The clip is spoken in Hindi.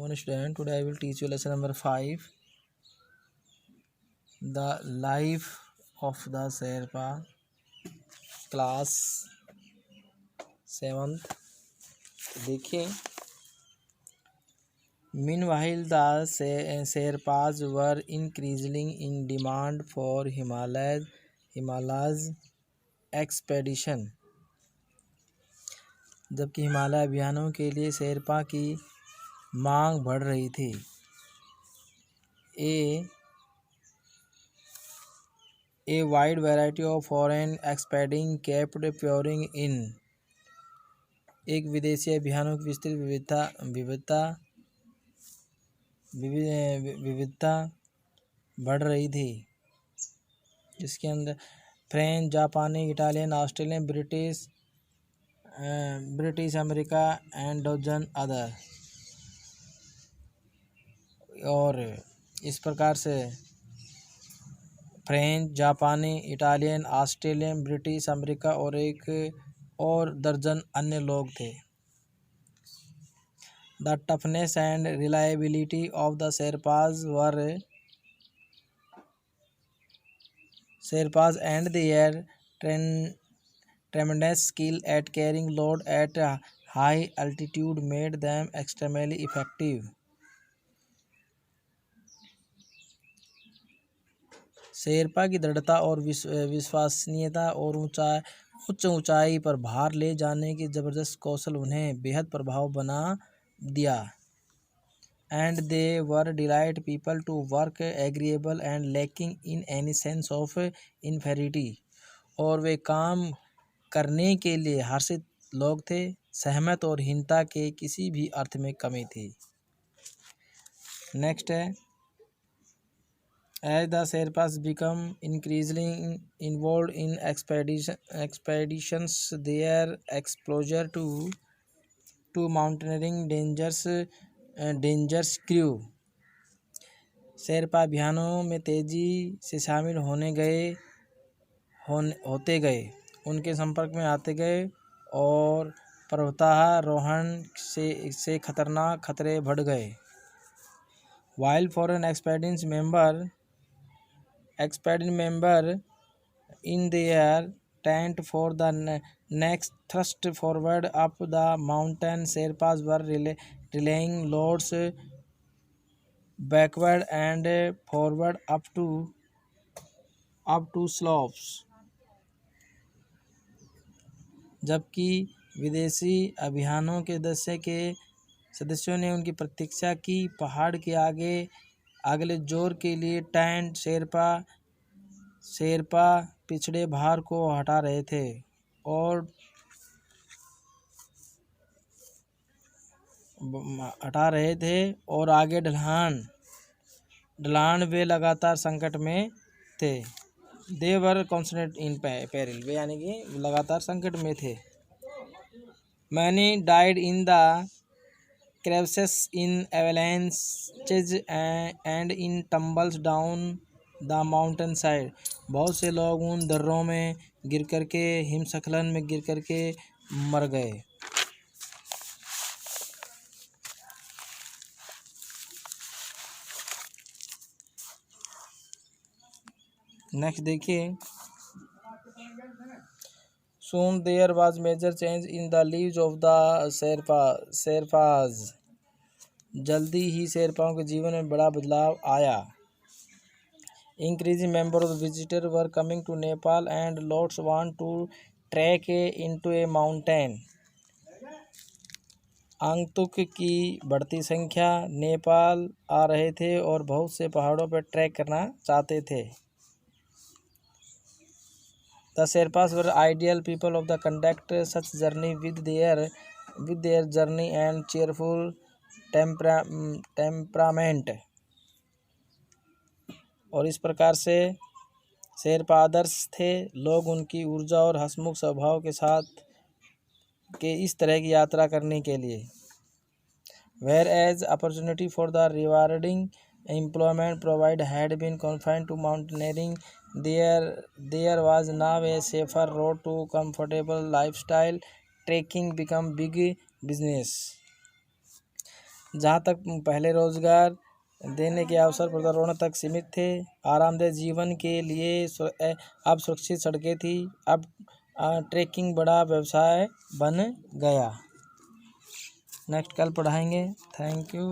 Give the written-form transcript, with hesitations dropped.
One student. Today I will teach you lesson number 5. The life of the Sherpa, class 7th. देखिए, meanwhile the Sherpas were increasing in demand for Himalayas expedition. जबकि हिमालय अभियानों के लिए शेरपा की मांग बढ़ रही थी. A wide variety of foreign expeditions kept pouring in. एक विदेशी अभियानों की विस्तृत विविधता बढ़ रही थी, जिसके अंदर फ्रेंच, जापानी, Italian, Australian, British America and dozen other. और इस प्रकार से फ्रेंच, जापानी, इटालियन, ऑस्ट्रेलियन, ब्रिटिश अमेरिका और एक और दर्जन अन्य लोग थे. The toughness and reliability of the Sherpas and their tremendous skill at carrying load at high altitude made them extremely effective. Sherpa की दृढ़ता और विश्वसनीयता और उच्च ऊंचाई पर भार ले जाने की जबरदस्त कौशल उन्हें बेहद प्रभाव बना दिया. And they were delight people to work, agreeable and lacking in any sense of inferiority. और वे काम करने के लिए हर्षित लोग थे, सहमत और हीनता के किसी भी अर्थ में कमी थी. नेक्स्ट है, as the Sherpas become increasingly involved in expeditions, their exposure to mountaineering dangers grew. Sherpa अभियानों में तेजी से शामिल होते गए, उनके संपर्क में आते गए और पर्वतारोहण से खतरनाक खतरे बढ़ गए. While foreign expedition member in their tent for the next thrust forward up the mountain, Sherpas were relaying loads backward and forward up to slopes. जबकि विदेशी अभियानों के सदस्यों ने उनकी प्रतीक्षा की. पहाड़ के अगले जोर के लिए टेंट शेरपा पिछड़े भार को हटा रहे थे और आगे ढलान वे लगातार संकट में थे. They were constantly in peril. वे यानी कि लगातार संकट में थे. Many died in the crevasses, in avalanches and in tumbles down the mountain side. बहुत से लोग उन दर्रों में गिर करके, हिमस्खलन में गिर करके मर गए. नेक्स्ट देखिए, soon there was major change in the lives of the Sherpas. जल्दी ही शेरपाओं के जीवन में बड़ा बदलाव आया. Increasing members of the visitors were coming to Nepal and lots want to trek into a mountain. आगंतुक की बढ़ती संख्या नेपाल आ रहे थे और बहुत से पहाड़ों पर ट्रैक करना चाहते थे. The Sherpas were ideal people of the conduct such journey with their journey and cheerful temperament. और इस प्रकार से शेरपा आदर्श थे. लोग उनकी ऊर्जा और हंसमुख स्वभाव के साथ इस तरह की यात्रा करने के लिए. Whereas opportunity for the rewarding employment provided had been confined to mountaineering, there was now a safer road to comfortable lifestyle. Trekking became big business. जहाँ तक पहले रोजगार देने के अवसर पर्यावरण तक सीमित थे, आरामदायक जीवन के लिए अब सुरक्षित सड़कें थी। अब ट्रैकिंग बड़ा व्यवसाय बन गया। नेक्स्ट कल पढ़ाएंगे। Thank you.